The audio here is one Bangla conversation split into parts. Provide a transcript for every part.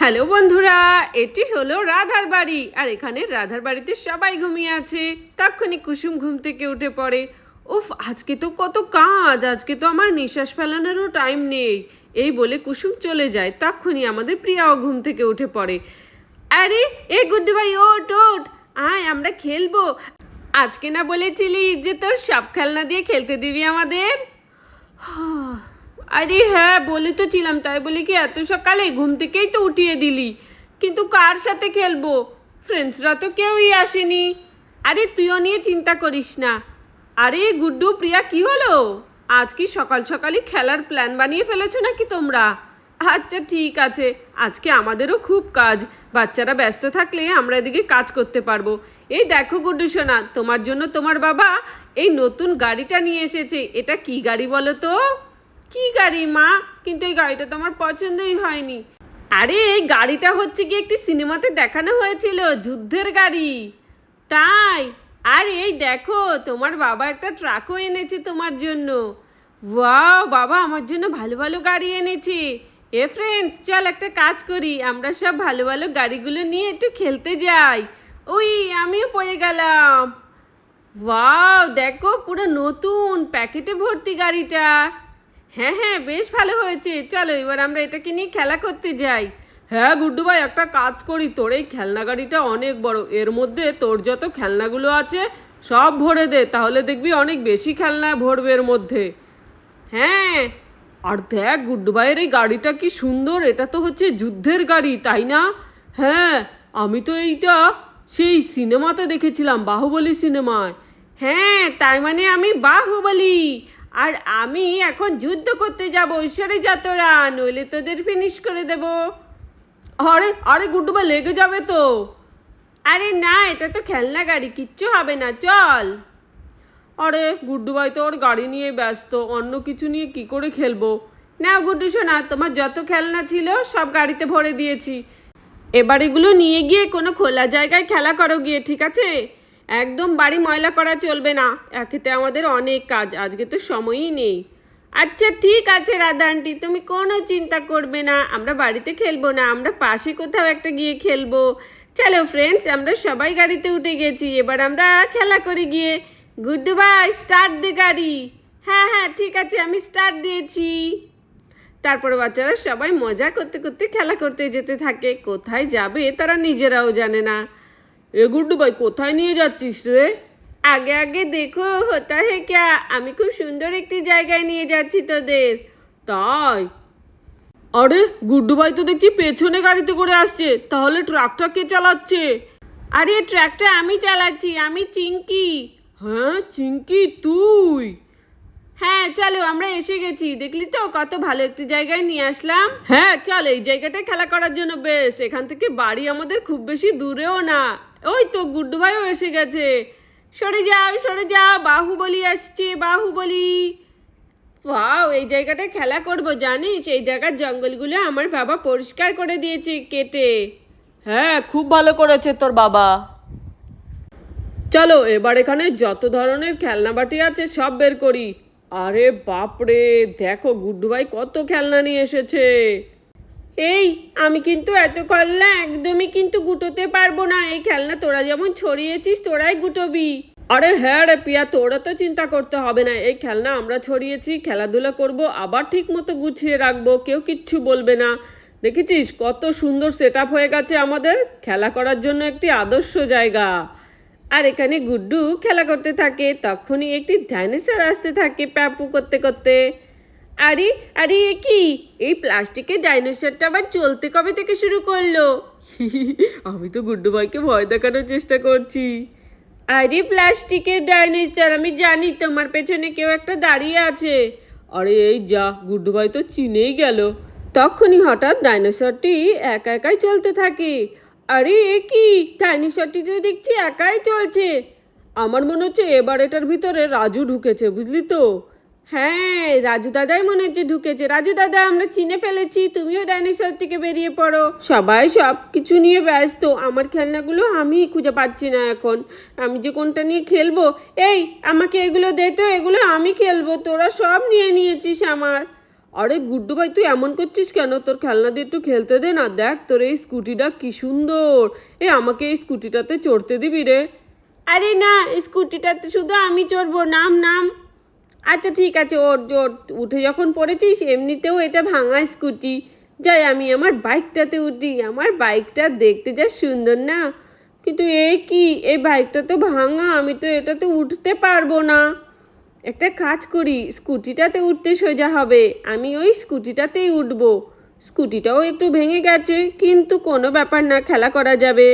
হ্যালো বন্ধুরা, এটি হলো রাধার বাড়ি। আর এখানে রাধার বাড়িতে সবাই ঘুমিয়ে আছে। তখনই কুসুম ঘুম থেকে উঠে পড়ে। উফ, আজকে তো কত কাজ, আজকে তো আমার নিঃশ্বাস ফেলানোরও টাইম নেই। এই বলে কুসুম চলে যায়। তখনই আমাদের প্রিয়াও ঘুম থেকে উঠে পড়ে। আরে এ গুড্ডু ভাই, ওঠ ওঠ, আয় আমরা খেলবো। আজকে না বলেছিলি যে তোর সব খেলনা দিয়ে খেলতে দিবি আমাদের? আরে হ্যাঁ, বলে তো ছিলাম, তাই বলে কি এত সকালে ঘুম থেকেই তো উঠিয়ে দিলি। কিন্তু কার সাথে খেলবো? ফ্রেন্ডসরা তো কেউই আসেনি। আরে তুইও নিয়ে চিন্তা করিস না। আরে গুড্ডু, প্রিয়া, কি হলো? আজ কি সকাল সকালই খেলার প্ল্যান বানিয়ে ফেলেছো নাকি তোমরা? আচ্ছা ঠিক আছে, আজকে আমাদেরও খুব কাজ। বাচ্চারা ব্যস্ত থাকলে আমরা এদিকে কাজ করতে পারবো। এই দেখো গুড্ডু সোনা, তোমার জন্য তোমার বাবা এই নতুন গাড়িটা নিয়ে এসেছে। এটা কি গাড়ি বলো তো? কি গাড়ি মা? কিন্তু এই গাড়িটা তো আমার পছন্দই হয়নি। আরে এই গাড়িটা হচ্ছে কি একটি সিনেমাতে দেখানো হয়েছিল, যুদ্ধের গাড়ি। তাই? আর এই দেখো, তোমার বাবা একটা ট্রাকও এনেছে তোমার জন্য। ওয়াও, বাবা আমার জন্য ভালো ভালো গাড়ি এনেছে। এ ফ্রেন্ডস, চল একটা কাজ করি, আমরা সব ভালো ভালো গাড়িগুলো নিয়ে একটু খেলতে যাই। ওই আমিও পড়ে গেলাম। ওয়াও, দেখো পুরো নতুন প্যাকেটে ভর্তি গাড়িটা। হ্যাঁ হ্যাঁ, বেশ ভালো হয়েছে। চলো এবার আমরা এটাকে নিয়ে খেলা করতে যাই। হ্যাঁ গুড্ডু ভাই, একটা কাজ করি, তোর এই খেলনা গাড়িটা অনেক বড়, এর মধ্যে তোর যত খেলনাগুলো আছে সব ভরে দে, তাহলে দেখবি অনেক বেশি খেলনা ভরবে এর মধ্যে। হ্যাঁ, আর দেখ গুড্ডু ভাইয়ের এই গাড়িটা কি সুন্দর, এটা তো হচ্ছে যুদ্ধের গাড়ি, তাই না? হ্যাঁ, আমি তো এইটা সেই সিনেমাতে দেখেছিলাম, বাহুবলী সিনেমায়। হ্যাঁ, তার মানে আমি বাহুবলী। আর আমি এখন যুদ্ধ করতে যাব, ঈশ্বরে যা তোরা, নইলে তোদের ফিনিশ করে দেব। আরে আরে গুড্ডু ভাই, লেগে যাবে তো। আরে না, এটা তো খেলনা গাড়ি, কিচ্ছু হবে না, চল। আরে গুড্ডু ভাই তো ওর গাড়ি নিয়ে ব্যস্ত, অন্য কিছু নিয়ে কি করে খেলবো? নাও গুড্ডু সোনা, তোমার যত খেলনা ছিল সব গাড়িতে ভরে দিয়েছি। এবার এগুলো নিয়ে গিয়ে কোনো খোলা জায়গায় খেলা করো গিয়ে, ঠিক আছে? একদম বাড়ি ময়লা করা চলবে না, একেতে আমাদের অনেক কাজ, আজকে তো সময়ই নেই। আচ্ছা ঠিক আছে রাধা আন্টি, তুমি কোনো চিন্তা করবে না, আমরা বাড়িতে খেলবো না, আমরা পাশে কোথাও একটা গিয়ে খেলবো। চলো ফ্রেন্ডস, আমরা সবাই গাড়িতে উঠে গেছি, এবার আমরা খেলা করি গিয়ে। গুড্ডু ভাই, স্টার্ট দে গাড়ি। হ্যাঁ হ্যাঁ ঠিক আছে, আমি স্টার্ট দিয়েছি। তারপরে বাচ্চারা সবাই মজা করতে করতে খেলা করতে যেতে থাকে। কোথায় যাবে তারা নিজেরাও জানে না। এ গুড্ডু ভাই, কোথায় নিয়ে যাচ্ছিস রে? আগে আগে দেখো হতা হে ক্যা, আমি খুব সুন্দর একটি জায়গায় নিয়ে যাচ্ছি তোদের। তাই? আরে গুড্ডু ভাই তো দেখছি পেছনে গাড়িতে করে আসছে, তাহলে ট্রাকটা কে চালাচ্ছে? আরে ট্রাকটা আমি চালাচ্ছি, আমি চিঙ্কি। হ্যাঁ চিঙ্কি, তুই? হ্যাঁ চলো, আমরা এসে গেছি, দেখলি তো কত ভালো একটি জায়গায় নিয়ে আসলাম। হ্যাঁ চল, এই জায়গাটাই খেলা করার জন্য বেস্ট, এখান থেকে বাড়ি আমাদের খুব বেশি দূরেও না। ওই তো গুড্ডু ভাইও এসে গেছে। সরে যাও সরে যাও, বাহুবলী আসছে, বাহুবলী। ওয়াও, এই জায়গাটায় খেলা করব, জানিস এই জায়গার জঙ্গলগুলো আমার বাবা পরিষ্কার করে দিয়েছে কেটে। হ্যাঁ, খুব ভালো করেছে তোর বাবা। চলো এবার এখানে যত ধরনের খেলনা বাটি আছে সব বের করি। আরে বাপরে, দেখো গুড্ডু ভাই কত খেলনা নিয়ে এসেছে। এই আমি কিন্তু এত খেলনা একদমই কিন্তু গুটোতে পারবো না, এই খেলনা তোরা যেমন ছড়িয়েছিস তোরাই গুটোবি। আরে হ্যাঁ রে পিয়া, তোরা তো চিন্তা করতে হবে না, এই খেলনা আমরা ছড়িয়েছি, খেলাধুলা করব, আবার ঠিক মতো গুছিয়ে রাখবো, কেউ কিচ্ছু বলবে না। দেখেছিস কত সুন্দর সেট আপ হয়ে গেছে আমাদের খেলা করার জন্য একটি আদর্শ জায়গা। আর এখানে গুড্ডু খেলা করতে থাকে, তখনই একটি ডাইনোসর আসতে থাকে প্যাপু করতে করতে। আরে আরে এ কি, এই প্লাস্টিকের ডাইনোসরটা আবার চলতে কবে থেকে শুরু করলো? আমি তো গুড্ডু ভাইকে ভয় দেখানোর চেষ্টা করছি। আরে প্লাস্টিকের ডাইনোসর, আমি জানি তোমার পেছনে কেউ একটা দাঁড়িয়ে আছে। আরে এই যা, গুড্ডু ভাই তো চিনেই গেল। তখনই হঠাৎ ডাইনোসরটি একা একাই চলতে থাকে। আরে এ কি, ডাইনোসরটি তো দেখছি একাই চলছে। আমার মনে হচ্ছে এবার এটার ভিতরে রাজু ঢুকেছে, বুঝলি তো? হ্যাঁ, রাজু দাদাই মনে হচ্ছে ঢুকেছে। রাজু দাদা, আমরা চিনে ফেলেছি, তুমিও ডাইনোসর থেকে বেরিয়ে পড়ো। সবাই সব কিছু নিয়ে ব্যস্ত, আমার খেলনাগুলো আমি খুঁজে পাচ্ছি না এখন, আমি যে কোনটা নিয়ে খেলবো। এই আমাকে এগুলো দে তো, এগুলো আমি খেলবো, তোরা সব নিয়ে নিয়েছিস আমার। আরে গুড্ডু ভাই, তুই এমন করছিস কেন? তোর খেলনা দিয়ে একটু খেলতে দে না। দেখ তোর এই স্কুটিটা কি সুন্দর। আমাকে এই স্কুটিটাতে চড়তে দিবি রে? আরে না, স্কুটিটাতে শুধু আমি চড়বো, নাম নাম। আচ্ছা ঠিক আছে, ওর জোর উঠে যখন পড়েছিস, এমনিতেও এটা ভাঙা স্কুটি। যাই আমি আমার বাইকটাতে উঠি। আমার বাইকটা দেখতে যা সুন্দর না, কিন্তু এই বাইকটা তো ভাঙা, আমি তো এটাতে উঠতে পারবো না। একটা কাজ করি, স্কুটিটাতে উঠতে সোজা হবে, আমি ওই স্কুটিটাতেই উঠবো। স্কুটিটাও একটু ভেঙে গেছে, কিন্তু কোনো ব্যাপার না, খেলা করা যাবে।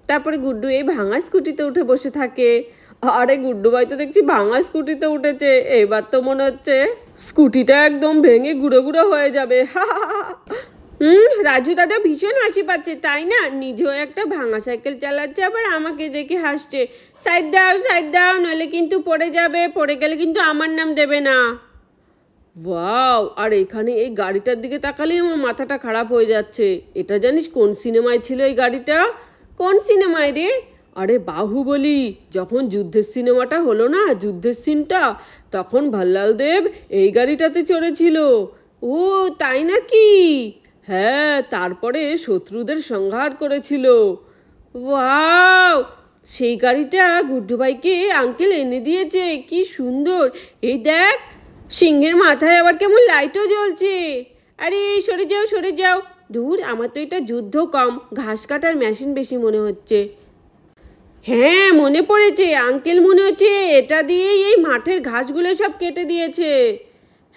তারপরে গুড্ডু এই ভাঙা স্কুটিতে উঠে বসে থাকে। আরে গুড্ডু ভাই তো দেখছি ভাঙা স্কুটিতে উঠেছে, এবার তো মনে হচ্ছে স্কুটিটা একদম ভেঙে গুঁড়ো গুঁড়ো হয়ে যাবে। রাজু দাদা ভীষণ হাসি পাচ্ছে, তাই না? নিজেও একটা ভাঙা সাইকেল চালাচ্ছে, আবার আমাকে দেখে হাসছে। সাইড দাও, নইলে কিন্তু পড়ে যাবে, পড়ে গেলে কিন্তু আমার নাম দেবে না। ওয়াও! আর এখানে এই গাড়িটার দিকে তাকালেই আমার মাথাটা খারাপ হয়ে যাচ্ছে। এটা জানিস কোন সিনেমায় ছিল এই গাড়িটা? কোন সিনেমায় রে? আরে বাহুবলী, যখন যুদ্ধের সিনেমাটা হলো না, যুদ্ধের সিনটা, তখন ভাল্লাল দেব এই গাড়িটাতে চড়েছিল। ও তাই নাকি? হ্যাঁ, তারপরে শত্রুদের সংহার করেছিল। ওয়াও! সেই গাড়িটা গুড্ডু ভাইকে আঙ্কেল এনে দিয়েছে, কি সুন্দর। এই দেখ, সিংহের মাথায় আবার কেমন লাইটও জ্বলছে। আরে সরে যাও। ধুর, আমার তো এটা যুদ্ধ কম, ঘাস কাটার মেশিন বেশি মনে হচ্ছে। হ্যাঁ, মনে পড়েছে, আঙ্কেল মনে হচ্ছে এটা দিয়েই এই মাঠের ঘাসগুলো সব কেটে দিয়েছে।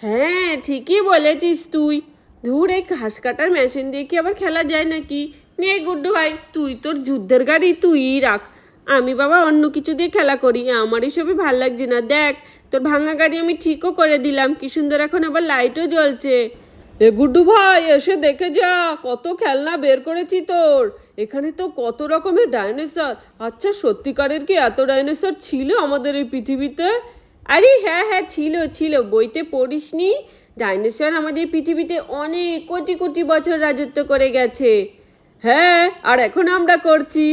হ্যাঁ, ঠিকই বলেছিস তুই। ধুর, এই ঘাস কাটার মেশিন দিয়ে কি আবার খেলা যায় নাকি? নে গুড্ডু ভাই, তুই তোর যুদ্ধের গাড়ি তুইই রাখ, আমি বাবা অন্য কিছু দিয়ে খেলা করি। আমার এসবে ভাল লাগছে না। দেখ, তোর ভাঙা গাড়ি আমি ঠিকও করে দিলাম, কি সুন্দর, এখন আবার লাইটও জ্বলছে। গুড্ডু ভাই, এসে দেখে যা, কত খেলনা বের করেছি তোর। এখানে তো কত রকমের ডাইনোসর। আচ্ছা, সত্যিকারের কি এত ডাইনোসর ছিল আমাদের এই পৃথিবীতে? আরে হ্যাঁ, ছিল, বইতে পড়িসনি? ডাইনোসর আমাদের পৃথিবীতে অনেক কোটি কোটি বছর রাজত্ব করে গেছে। হ্যাঁ, আর এখন আমরা করছি।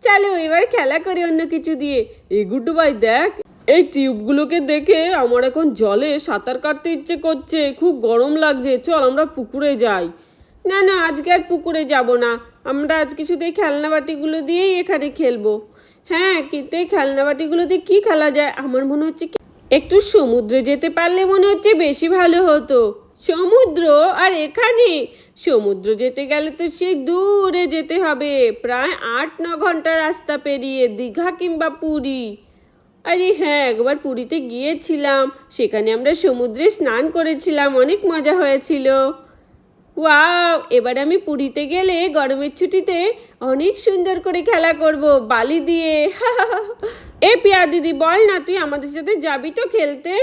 চলো এবার খেলা করি অন্য কিছু দিয়ে। গুড্ডু ভাই দেখ, এই টিউবগুলোকে দেখে আমার এখন জলে সাঁতার কাটতে ইচ্ছে করছে, খুব গরম লাগছে। চল আমরা পুকুরে যাই। না আজকে আর পুকুরে যাব না, আমরা আজকে শুধু এই খেলনাবাটিগুলো দিয়েই এখানে খেলবো। হ্যাঁ, কিন্তু এই খেলনাবাটিগুলো দিয়ে কী খেলা যায়? আমার মনে হচ্ছে একটু সমুদ্রে যেতে পারলে মনে হচ্ছে বেশি ভালো হতো। সমুদ্র? আর এখানে সমুদ্র যেতে গেলে তো সেই দূরে যেতে হবে, প্রায় 8-9 ঘন্টা রাস্তা পেরিয়ে, দীঘা কিংবা পুরী। আরে হ্যাঁ, একবার পুরীতে গিয়েছিলাম, সেখানে আমরা সমুদ্রে স্নান করেছিলাম, অনেক মজা হয়েছিল। ওয়াও! এবার আমি পুরীতে গেলে গরমের ছুটিতে অনেক সুন্দর করে খেলা করব বালি দিয়ে। পিয়া দিদি, বল না, তুই আমাদের সাথে যাবি তো খেলতে?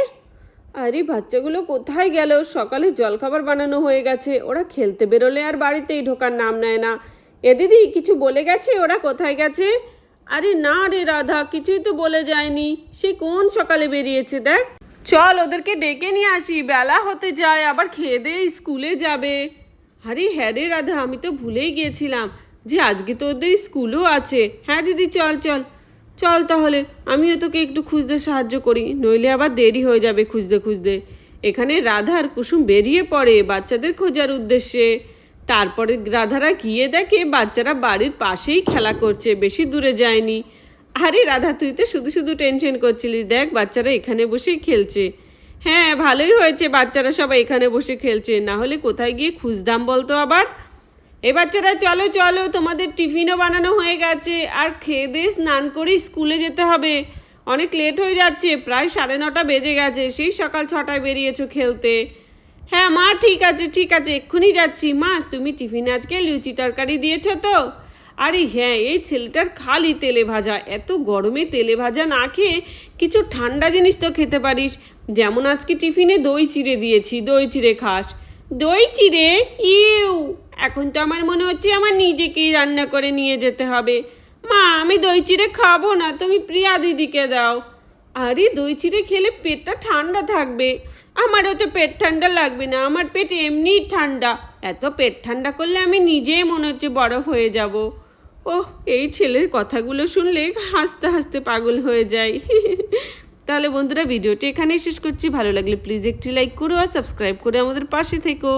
আরে বাচ্চাগুলো কোথায় গেল? সকালে জলখাবার বানানো হয়ে গেছে, ওরা খেলতে বেরোলে আর বাড়িতেই ঢোকার নাম নেয় না। দিদি কিছু বলে গেছে ওরা কোথায় গেছে? আরে না রে রাধা, কিছুই তো বলে যায়নি, সে কোন সকালে বেরিয়েছে দেখ। চল ওদেরকে ডেকে নিয়ে আসি, বেলা হতে যায়, আবার খেয়ে দিয়ে স্কুলে যাবে। আরে হ্যাঁ রে রাধা, আমি তো ভুলেই গিয়েছিলাম যে আজকে তো ওদের স্কুলও আছে। হ্যাঁ দিদি, চল তাহলে, আমিও তোকে একটু খুঁজতে সাহায্য করি, নইলে আবার দেরি হয়ে যাবে খুঁজতে। এখানে রাধা আর কুসুম বেরিয়ে পড়ে বাচ্চাদের খোঁজার উদ্দেশ্যে। তারপরে রাধারা গিয়ে দেখে বাচ্চারা বাড়ির পাশেই খেলা করছে, বেশি দূরে যায়নি। আরে রাধা, তুই তো শুধু টেনশন করছিলি, দেখ বাচ্চারা এখানে বসেই খেলছে। হ্যাঁ, ভালোই হয়েছে বাচ্চারা সবাই এখানে বসে খেলছে, না হলে কোথায় গিয়ে খুঁজতাম বলতো আবার। বাচ্চারা চলো, তোমাদের টিফিনও বানানো হয়ে গেছে, আর খেয়ে দিয়ে স্নান করে স্কুলে যেতে হবে, অনেক লেট হয়ে যাচ্ছে, প্রায় 9:30 বেজে গেছে, সেই সকাল 6টায় বেরিয়েছো খেলতে। হ্যাঁ মা, ঠিক আছে, এক্ষুনি যাচ্ছি। মা, তুমি টিফিনে আজকে লুচি তরকারি দিয়েছো তো? আরে হ্যাঁ, এই ছেলেটার খালি তেলে ভাজা, এত গরমে তেলে ভাজা না খেয়ে কিছু ঠান্ডা জিনিস তো খেতে পারিস, যেমন আজকে টিফিনে দই চিড়ে দিয়েছি, দই চিড়ে খাস। দই চিড়ে? এখন তো আমার মনে হচ্ছে আমার নিজেকেই রান্না করে নিয়ে যেতে হবে। মা, আমি দই চিড়ে খাবো না, তুমি প্রিয়া দিদিকে দাও। আরে দই চিড়ে খেলে পেটটা ঠান্ডা থাকবে। আমারও তো পেট ঠান্ডা লাগবে না, আমার পেট এমনিই ঠান্ডা, এত পেট ঠান্ডা করলে আমি নিজেই মনে হচ্ছে বরফ হয়ে যাব। ওহ, এই ছেলের কথাগুলো শুনলে হাসতে পাগল হয়ে যায়। তাহলে বন্ধুরা ভিডিওটি এখানেই শেষ করছি। ভালো লাগলে প্লিজ একটি লাইক করো আর সাবস্ক্রাইব করে আমাদের পাশে থেকো।